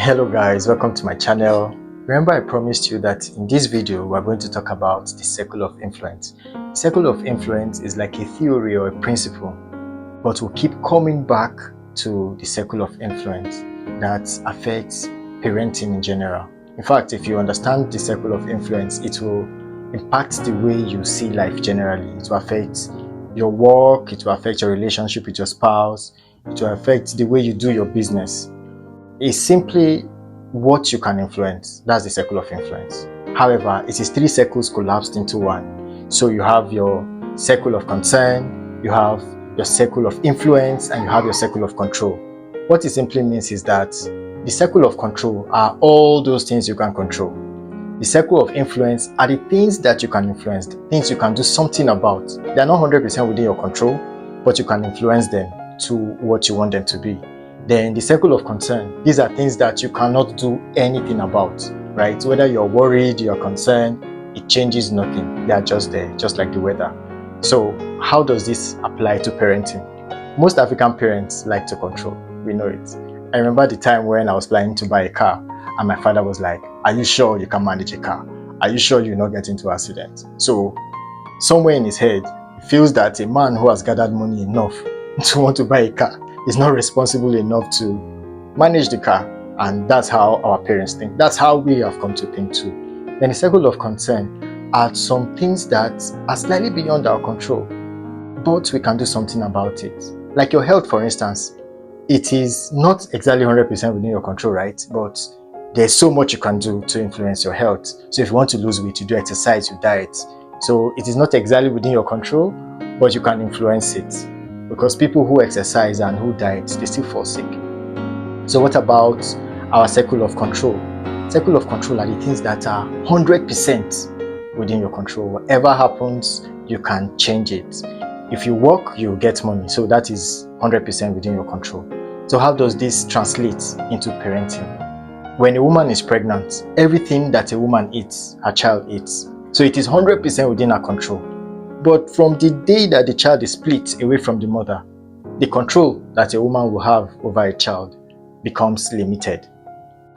Hello guys, welcome to my channel. Remember I promised you that in this video we're going to talk about the circle of influence. The circle of influence is like a theory or a principle, but we'll keep coming back to the circle of influence that affects parenting in general. In fact, if you understand the circle of influence, it will impact the way you see life generally. It will affect your work, it will affect your relationship with your spouse, it will affect the way you do your business. It's simply what you can influence. That's the circle of influence. However, it is three circles collapsed into one. So you have your circle of concern, you have your circle of influence, and you have your circle of control. What it simply means is that the circle of control are all those things you can control. The circle of influence are the things that you can influence, the things you can do something about. They are not 100% within your control, but you can influence them to what you want them to be. Then the circle of concern, these are things that you cannot do anything about, right? Whether you're worried, you're concerned, it changes nothing. They are just there, just like the weather. So how does this apply to parenting? Most African parents like to control. We know it. I remember the time when I was planning to buy a car and my father was like, "Are you sure you can manage a car? Are you sure you'll not get into an accident?" So somewhere in his head, he feels that a man who has gathered money enough to want to buy a car is not responsible enough to manage the car. And that's how our parents think. That's how we have come to think too. Then the circle of concern are some things that are slightly beyond our control, but we can do something about it. Like your health, for instance. It is not exactly 100% within your control, right? But there's so much you can do to influence your health. So if you want to lose weight, you do exercise, you diet. So it is not exactly within your control, but you can influence it. Because people who exercise and who diet, they still fall sick. So what about our circle of control? Circle of control are the things that are 100% within your control. Whatever happens, you can change it. If you work, you get money. So that is 100% within your control. So how does this translate into parenting? When a woman is pregnant, everything that a woman eats, her child eats. So it is 100% within her control. But from the day that the child is split away from the mother, the control that a woman will have over a child becomes limited.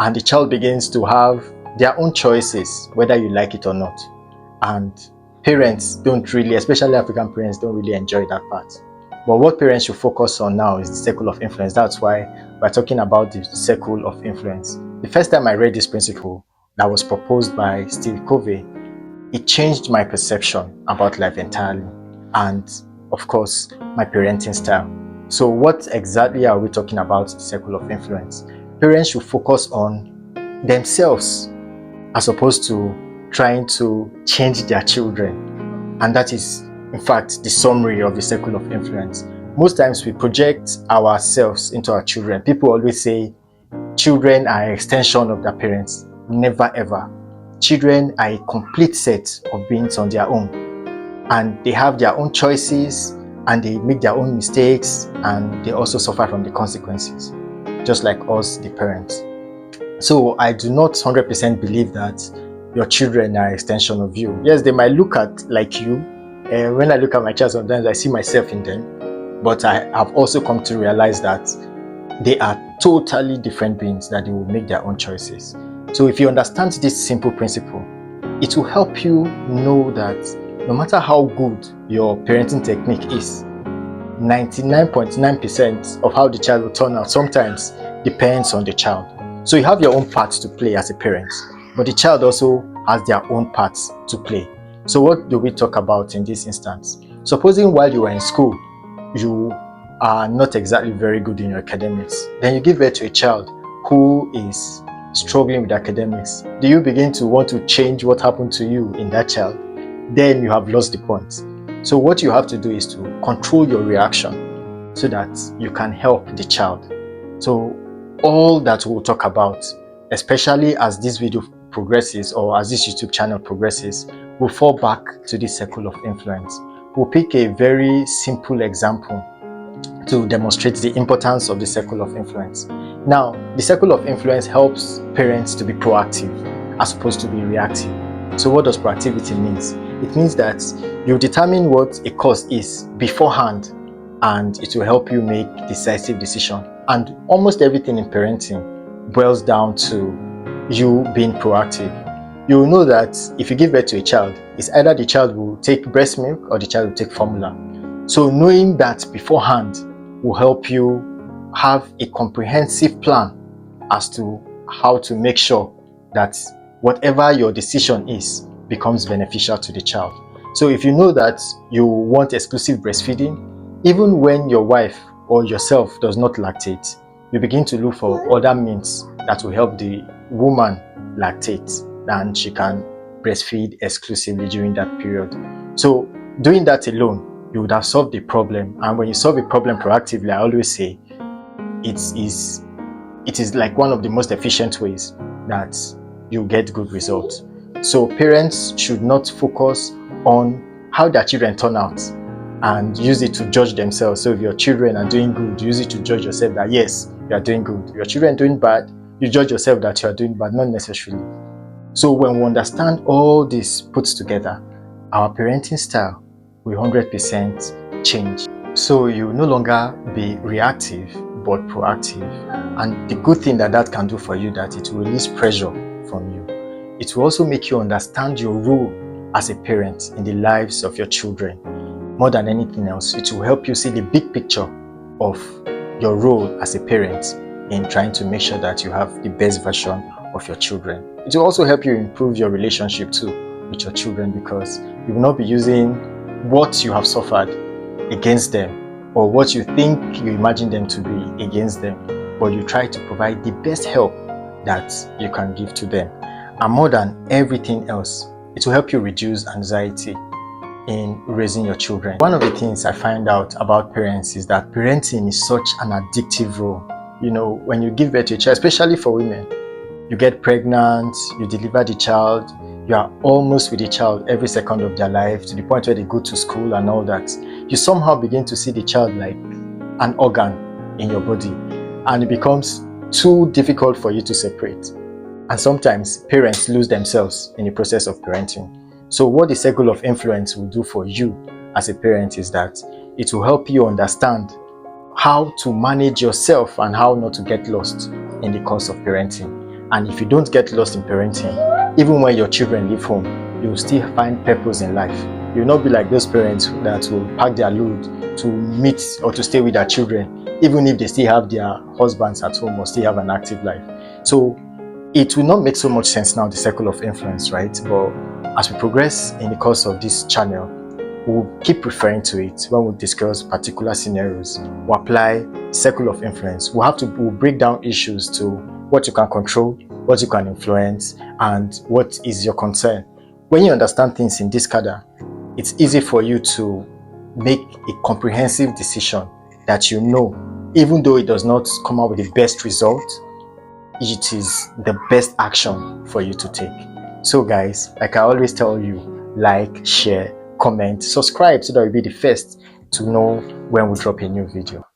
And the child begins to have their own choices, whether you like it or not. And parents don't really, especially African parents, don't really enjoy that part. But what parents should focus on now is the circle of influence. That's why we're talking about the circle of influence. The first time I read this principle that was proposed by Steve Covey, it changed my perception about life entirely, and of course my parenting style. So what exactly are we talking about the circle of influence? Parents should focus on themselves as opposed to trying to change their children. And that is in fact the summary of the circle of influence. Most times we project ourselves into our children. People always say children are an extension of their parents. Never ever. Children are a complete set of beings on their own, and they have their own choices, and they make their own mistakes, and they also suffer from the consequences, just like us, the parents. So I do not 100% believe that your children are an extension of you. Yes, they might look like you. When I look at my child, sometimes I see myself in them, but I have also come to realize that they are totally different beings, that they will make their own choices. So if you understand this simple principle, it will help you know that no matter how good your parenting technique is, 99.9% of how the child will turn out sometimes depends on the child. So you have your own part to play as a parent, but the child also has their own parts to play. So what do we talk about in this instance? Supposing while you were in school, you are not exactly very good in your academics. Then you give birth to a child who is struggling with academics. Do you begin to want to change what happened to you in that child? Then you have lost the point. So what you have to do is to control your reaction so that you can help the child. So all that we'll talk about, especially as this video progresses or as this YouTube channel progresses, will fall back to this circle of influence. We'll pick a very simple example to demonstrate the importance of the circle of influence. Now, the circle of influence helps parents to be proactive as opposed to be reactive. So what does proactivity mean? It means that you determine what a cause is beforehand, and it will help you make decisive decision. And almost everything in parenting boils down to you being proactive. You will know that if you give birth to a child, it's either the child will take breast milk or the child will take formula. So knowing that beforehand will help you have a comprehensive plan as to how to make sure that whatever your decision is becomes beneficial to the child. So if you know that you want exclusive breastfeeding, even when your wife or yourself does not lactate, you begin to look for other means that will help the woman lactate, and she can breastfeed exclusively during that period. So doing that alone, you would have solved the problem. And when you solve a problem proactively, I always say it is like one of the most efficient ways that you get good results. So parents should not focus on how their children turn out and use it to judge themselves. So if your children are doing good, use it to judge yourself that yes, you are doing good. Your children doing bad, you judge yourself that you are doing bad, not necessarily. So when we understand all this put together, our parenting style will 100% change. So you no longer be reactive but proactive. And the good thing that that can do for you, that it will release pressure from you. It will also make you understand your role as a parent in the lives of your children. More than anything else, it will help you see the big picture of your role as a parent in trying to make sure that you have the best version of your children. It will also help you improve your relationship too with your children, because you will not be using what you have suffered against them or what you think you imagine them to be against them, but you try to provide the best help that you can give to them. And more than everything else, it will help you reduce anxiety in raising your children. One of the things I find out about parents is that parenting is such an addictive role. You know, when you give birth to a child, especially for women, you get pregnant, you deliver the child, you are almost with the child every second of their life, to the point where they go to school and all that. You somehow begin to see the child like an organ in your body, and it becomes too difficult for you to separate. And sometimes parents lose themselves in the process of parenting. So what the circle of influence will do for you as a parent is that it will help you understand how to manage yourself and how not to get lost in the course of parenting. And if you don't get lost in parenting, even when your children leave home, you will still find purpose in life. You will not be like those parents that will pack their load to meet or to stay with their children, even if they still have their husbands at home or still have an active life. So it will not make so much sense now, the circle of influence, right? But as we progress in the course of this channel, we'll keep referring to it when we discuss particular scenarios. We'll apply circle of influence. We'll break down issues to what you can control, what you can influence, and what is your concern. When you understand things in this cadre, it's easy for you to make a comprehensive decision that you know, even though it does not come out with the best result, it is the best action for you to take. So guys, like I always tell you, like, share, comment, subscribe so that you'll be the first to know when we drop a new video.